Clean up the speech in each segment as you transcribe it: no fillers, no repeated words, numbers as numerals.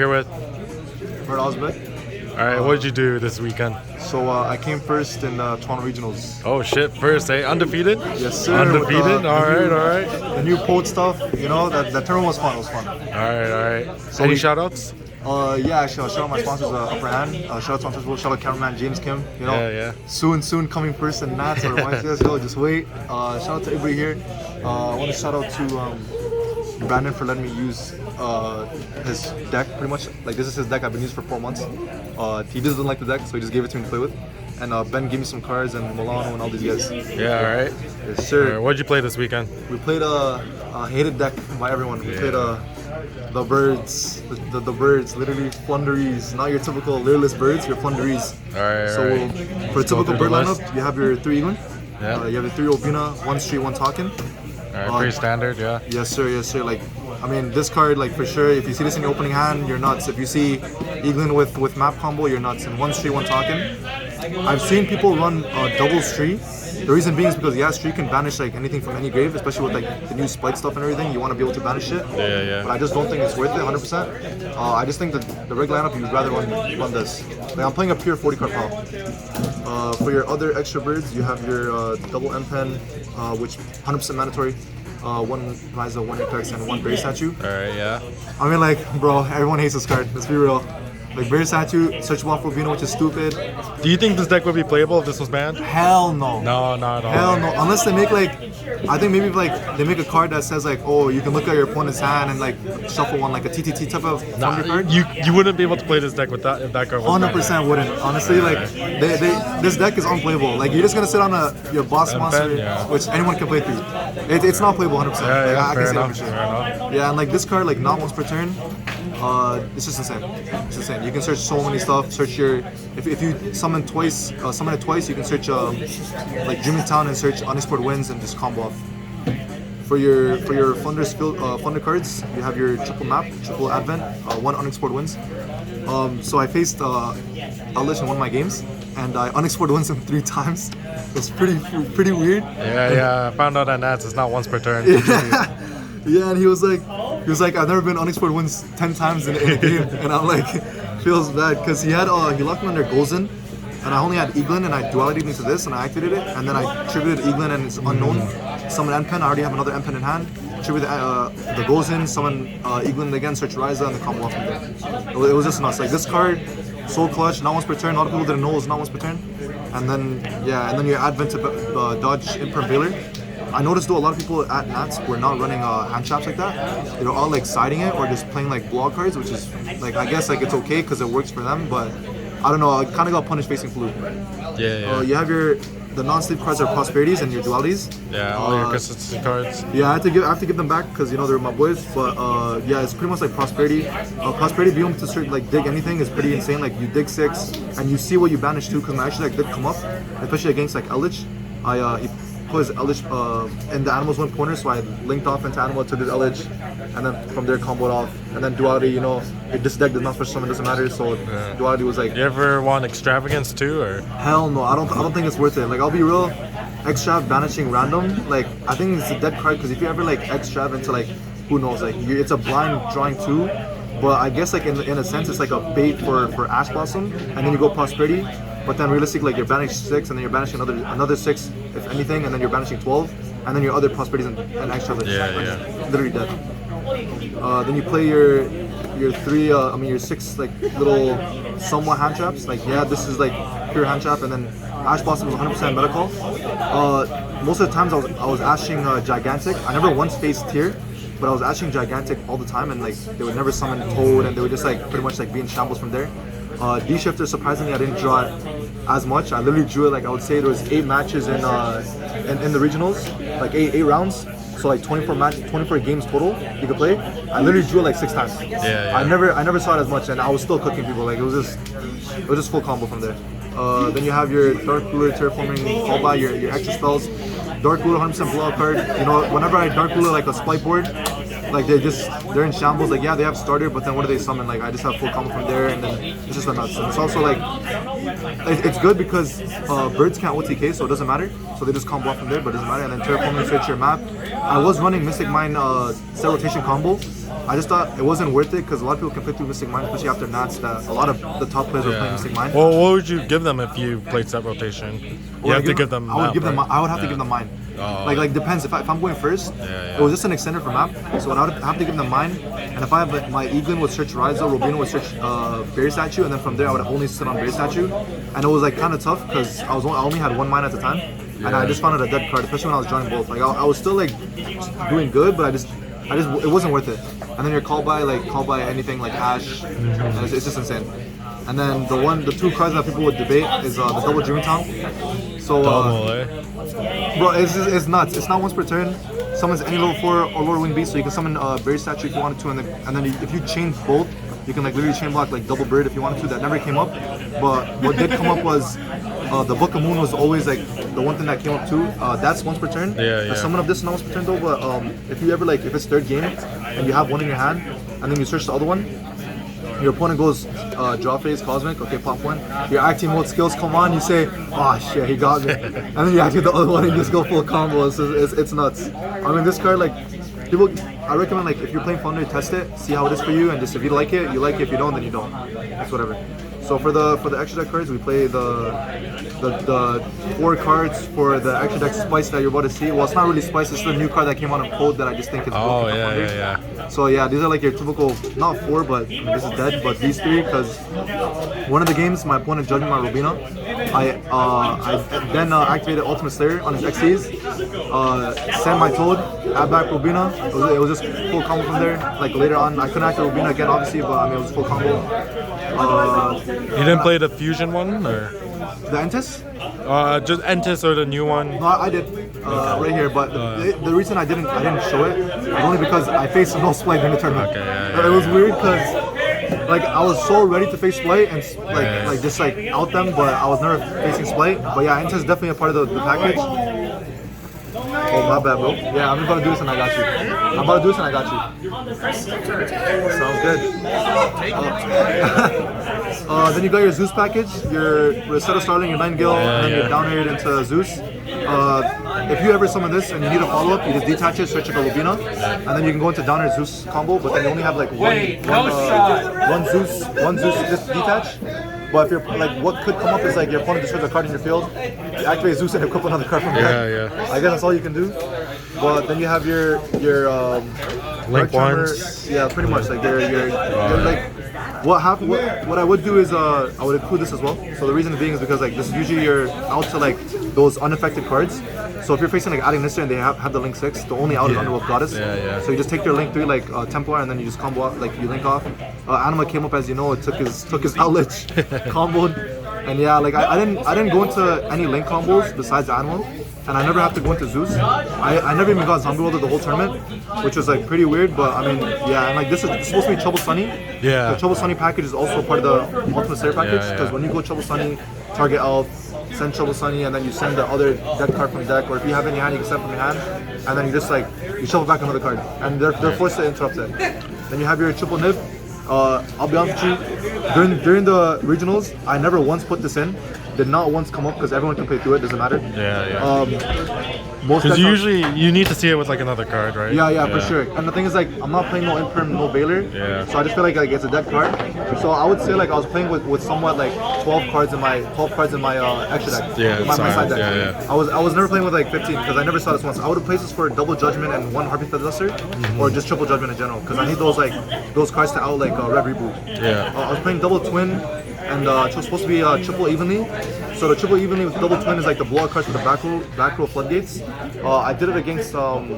Here with. Mert Ozbek. All right, what did you do this weekend? So I came first in Toronto Regionals. Oh shit, first, eh? Undefeated? Yes, sir. Undefeated? All right. The new Pode stuff, you know, that tournament was fun. It was fun. All right. So Any shout outs? Yeah, actually, shout out my sponsors, Upper Hand. Shout out sponsors, shout out cameraman James Kim. You know, Yeah. soon coming first in Nats or YCS. Yo, just wait. Shout out to everybody here. I want to shout out to Brandon for letting me use his deck, pretty much. Like, this is his deck I've been using for 4 months. He doesn't like the deck, so he just gave it to me to play with. And Ben gave me some cards, and Milano and all these guys. Yeah, all right. Yes, sir. All right, what did you play this weekend? We played a hated deck by everyone. We played the birds, the birds, literally flunderies, not your typical lireless birds, your flunderies. All right. So for a typical bird lineup, you have your 3 England, Yeah. you have your 3 Obina, 1 Street, 1 Talkin. All right, pretty standard, yeah. Yes sir. Like, I mean, this card, like, for sure, if you see this in your opening hand, you're nuts. If you see England with map combo, you're nuts. And 1 Street, 1 Talkin. I've seen people run double Street. The reason being is because, yeah, Street can banish like anything from any grave, especially with like the new spite stuff and everything. You want to be able to banish it. Yeah. But I just don't think it's worth it, 100%. I just think that the regular lineup, you'd rather run this. Like, I'm playing a pure 40 card pile. For your other extra birds, you have your double M pen, which 100% mandatory. 1 Ryza, 1 Apex, and 1 Berry Statue. Alright, yeah. I mean, like, bro, everyone hates this card. Let's be real. Like, Berry Statue, searchable for Bino, which is stupid. Do you think this deck would be playable if this was banned? Hell no. No, not at all. Hell no. Unless they make like, I think maybe like they make a card that says like, oh, you can look at your opponent's hand and like shuffle one, like a TTT type of thunder card. You wouldn't be able to play this deck with that if that card was 100% wouldn't. Honestly, like this deck is unplayable. Like, you're just gonna sit on your boss monster, yeah. which anyone can play through. It's not playable 100%. Yeah, I can say fair that for sure. enough. Yeah, and like this card, like not once per turn. It's just insane. It's insane. You can search so many stuff. Search your if you summon it twice, you can search like Dreaming Town and search unexplored winds and just combo off. For your Thunder cards, you have your triple map, triple advent, 1 unexplored winds. So I faced Alish in one of my games, and I unexplored winds him 3 times. It was pretty weird. Yeah. I found out that Nats is not once per turn. Yeah, and he was like, I've never been unexplored wins 10 times in a game, and I'm like, feels bad because he locked me under Golzen, and I only had Eaglin, and I duality into this, and I activated it, and then I tributed Eaglin, and it's unknown. Summon N-Pen, I already have another N-Pen in hand. Tribute the Golzen, summon Eaglin again, search Ryza, and the combo off from there. It was just nuts. Like, this card, so clutch, not once per turn. A lot of people didn't know it was not once per turn. And then your Advent to dodge Imperm Veiler. I noticed though a lot of people at Nats were not running hand traps like that. They were all like siding it or just playing like block cards, which is like, I guess like it's okay because it works for them, but I don't know, I kind of got punished facing Floo. Yeah. You have the non-sleep cards are prosperities and your dualities. Yeah, all your consistency cards. Yeah, I have to give them back because, you know, they're my boys. But yeah, it's pretty much like prosperity. Prosperity being able to like dig anything is pretty insane. Like, you dig 6 and you see what you banish too. Because I actually like did come up, especially against like Elich. He put his Elich in the animals one corner, so I linked off into animal to the Elich, and then from there comboed off. And then duality, you know, this deck does not special summon, doesn't matter. So duality was like. You ever want extravagance too, or? Hell no, I don't think it's worth it. Like, I'll be real, extrav banishing random. Like, I think it's a dead card because if you ever like extrav into like, who knows, like it's a blind drawing 2. But I guess like in a sense it's like a bait for Ash Blossom, and then you go prosperity. But then realistically, like, you're banishing 6, and then you're banishing another 6, if anything, and then you're banishing 12, and then your other prosperities and extra, like, literally dead. Then you play your 6 like little somewhat hand traps. Like, yeah, this is like pure hand trap, and then Ash Blossom is 100% medical. Most of the times I was ashing Gigantic. I never once faced Tier, but I was ashing Gigantic all the time, and like they would never summon Toad, and they would just like pretty much like be in shambles from there. D-Shifter, surprisingly, I didn't draw it as much. I literally drew it, like, I would say there was 8 matches in the regionals, like 8 rounds. So like 24 games total you could play. I literally drew it like 6 times. Yeah. I never saw it as much, and I was still cooking people. Like, it was just full combo from there. Then you have your Dark Ruler, Terraforming, fall by your extra spells. Dark Ruler, 100% blowout card. You know, whenever I Dark Ruler like a spite board, like they're in shambles. Like, yeah, they have starter, but then what do they summon? Like, I just have full combo from there, and then it's just a nuts. And it's also like it's good because birds can't OTK, so it doesn't matter. So they just combo off from there, but it doesn't matter. And then Terraforming, switch your map. I was running Mystic Mine set rotation combo, I just thought it wasn't worth it because a lot of people can play through Mystic Mine, especially after Nats. That a lot of the top players were playing Mystic Mine. Well, what would you give them if you played set rotation? You have to give them. I would map, give them. right? I would have to give them mine. Like depends. If I'm going first, it was just an extender for map, so I would have to give them mine. And if I have like, my Eaglin would search Raizo, Robino would search Berry Statue, and then from there I would only sit on Berry Statue. And it was like kind of tough because I only had one mine at the time, and I just found out a dead card, especially when I was drawing both. Like I was still like doing good, but I just it wasn't worth it. And then you're call by anything like Ash, and it's just insane. And then the two cards that people would debate is the double Dreaming Tongue. So bro, it's nuts. It's not once per turn. Summons any level 4 or lower wing beast, so you can summon Berry Statue if you wanted to, and then if you chain both, you can like literally chain block like double bird if you wanted to. That never came up, but what did come up was the Book of Moon was always like the one thing that came up too. That's once per turn. Yeah. Summon of this is not once per turn though, but if you ever like if it's third game and you have one in your hand and then you search the other one, your opponent goes draw phase cosmic, okay, pop one. Your acting mode skills come on, you say, oh shit, he got me. And then you activate the other one and you just go full combo. It's nuts. I mean, this card, like, people, I recommend, like, if you're playing Founder, test it, see how it is for you, and just if you like it, you like it. If you don't, then you don't. It's whatever. So for the extra deck cards, we play the 4 cards for the extra deck spice that you're about to see. Well, it's not really spice, it's the new card that came out of code that I just think is broken for Founder. Yeah. So yeah, these are like your typical, not 4, but I mean, this is dead, but these 3, because one of the games, my opponent judged my Rubina. I then activated Ultimate Slayer on his XCs, sent my Toad, add back Rubina. It was just full combo from there. Like later on, I couldn't activate Rubina again, obviously, but I mean, it was full combo. You didn't play the fusion one, or the Entis? just Entis or the new one? No, I did right here, but the reason I didn't show it was only because I faced no Splay during the tournament. Okay, It was weird because like I was so ready to face Splay and like just like out them, but I was never facing Splay. But yeah, Entis is definitely a part of the package. Oh, my bad, bro. Yeah, I'm about to do this and I got you. I'm about to do this and I got you. Sounds good. Then you got your Zeus package, your Rosetta Starling, your 9 Gil, and then you're down here into Zeus. If you ever summon this and you need a follow-up, you just detach it, switch it to Lubina, and then you can go into down here Zeus combo, but then you only have like one Zeus just detach. But if you're like, what could come up is like your opponent destroys a card in your field, you activate Zeus and equip another card from there. I guess that's all you can do. But then you have your Link ones. Yeah, pretty much like you're like what I would do is I would include this as well. So the reason being is because like this is usually you're out to like those unaffected cards. So if you're facing like adding Nister and they have the Link 6, the only out is Underworld Goddess. So you just take your Link 3 like Templar and then you just combo out, like you link off. Anima came up, as you know, it took his outlet, comboed, and yeah, like I didn't go into any Link combos besides Anima. And I never have to go into Zeus. I never even got Zombie World the whole tournament, which was like pretty weird. But I mean, yeah, and like this is supposed to be Trouble Sunny. The Trouble Sunny package is also part of the Ultimate Slayer package, because when you go Trouble Sunny, target elf, send Trouble Sunny, and then you send the other deck card from the deck, or if you have any hand, you can send from your hand, and then you just like you shuffle back another card, and they're forced to interrupt it. Then you have your Triple Niv. I'll be honest with you, during the regionals, I never once put this in. Did not once come up because everyone can play through it, doesn't matter. Because usually you need to see it with like another card, right? Yeah, for sure. And the thing is like I'm not playing no Imperm, no Baylor. So I just feel like it's a dead card. So I would say like I was playing with somewhat like 12 cards in my extra deck. My side deck. I was never playing with like 15 because I never saw this once. I would have placed this for double Judgment and 1 Harpy Featherduster, or just triple Judgment in general, because I need those cards to out like Red Reboot. I was playing double Twin, and it was supposed to be triple evenly. So the triple evenly with double twin is like the blowout cards for the back row Floodgates. I did it against Eldritch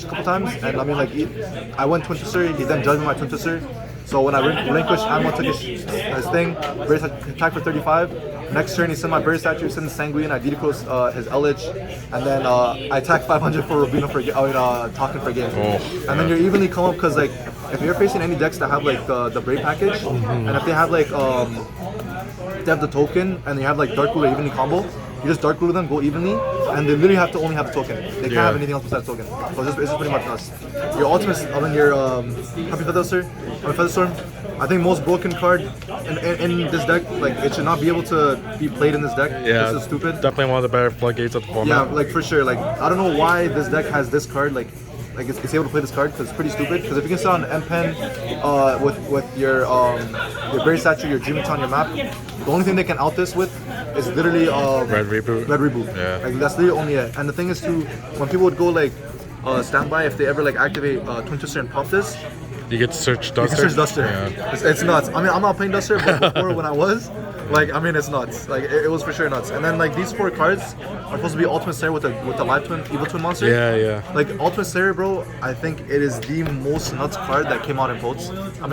a couple times, and I mean like I went Twin Twister, he then judged me my Twin Twister. So when I relinquished, Anima took his thing, Bird attack for 35. Next turn he sent my Bird Statue, sent the Sanguine, I decross his Eldritch, and then I attack 500 for Rubino for Talking for a game. And then you're evenly come up because like if you're facing any decks that have like the Brave package, and if they have like they have the token and they have like Dark Blue or evenly combo, you just Dark Blue them, go evenly, and they literally have to only have the token. They can't have anything else besides token. So it's just pretty much us. Your ultimate, your Happy Featherstorm, I think most broken card in this deck, like it should not be able to be played in this deck. This is stupid. Definitely one of the better Floodgates of the format. Yeah, like for sure. Like I don't know why this deck has this card. Like like is able to play this card because it's pretty stupid. Because if you can sit on M pen with your berry statue, your Dream on your map, the only thing they can out this with is literally Red Reboot. Red Reboot. Yeah. Like that's literally only it. And the thing is too, when people would go like standby, if they ever like activate Twin Twister and pop this, You get to search Duster. you can search Duster. Yeah. It's nuts. I mean, I'm not playing Duster, but before when I was, like, I mean, it's nuts. Like, it was for sure nuts. And then like these 4 cards are supposed to be Ultimate Slayer with the live twin, evil twin monster. Yeah, yeah. Like Ultimate Slayer, bro, I think it is the most nuts card that came out in Potes.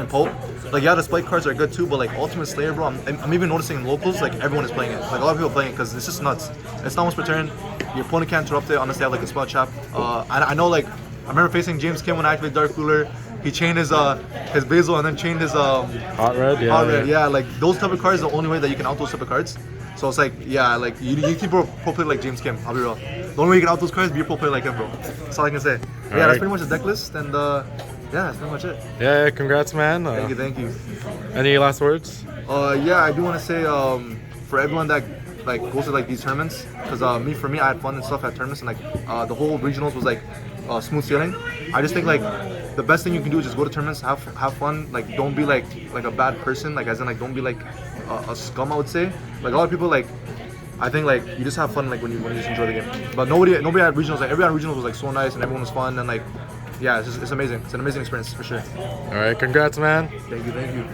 Pope. Like, yeah, the Spike cards are good too, but like Ultimate Slayer, bro, I'm even noticing in locals, like everyone is playing it. Like a lot of people are playing it because it's just nuts. It's not once per turn. Your opponent can't interrupt it unless they have like a spell trap. I know, like, I remember facing James Kim when I activated Dark Cooler. He chained his Basil and then chained his Hot Red, yeah. Hot Red, yeah. Like those type of cards are the only way that you can out those type of cards. So it's like, yeah, like you keep a pro player like James Kim. I'll be real. The only way you can out those cards, be a pro player like him, bro. That's all I can say. But yeah, that's pretty much the deck list, and yeah, that's pretty much it. Yeah, congrats, man. Thank you. Any last words? Yeah, I do want to say for everyone that like goes to like these tournaments, because for me, I had fun and stuff at tournaments, and like the whole regionals was like smooth sailing. I just think like the best thing you can do is just go to tournaments, have fun. Like don't be like a bad person. Like as in like don't be like a scum. I would say like a lot of people like. I think like you just have fun like when you just enjoy the game. But nobody at regionals, like everyone at regionals was like so nice and everyone was fun and like yeah, it's amazing. It's an amazing experience for sure. All right, congrats, man. Thank you.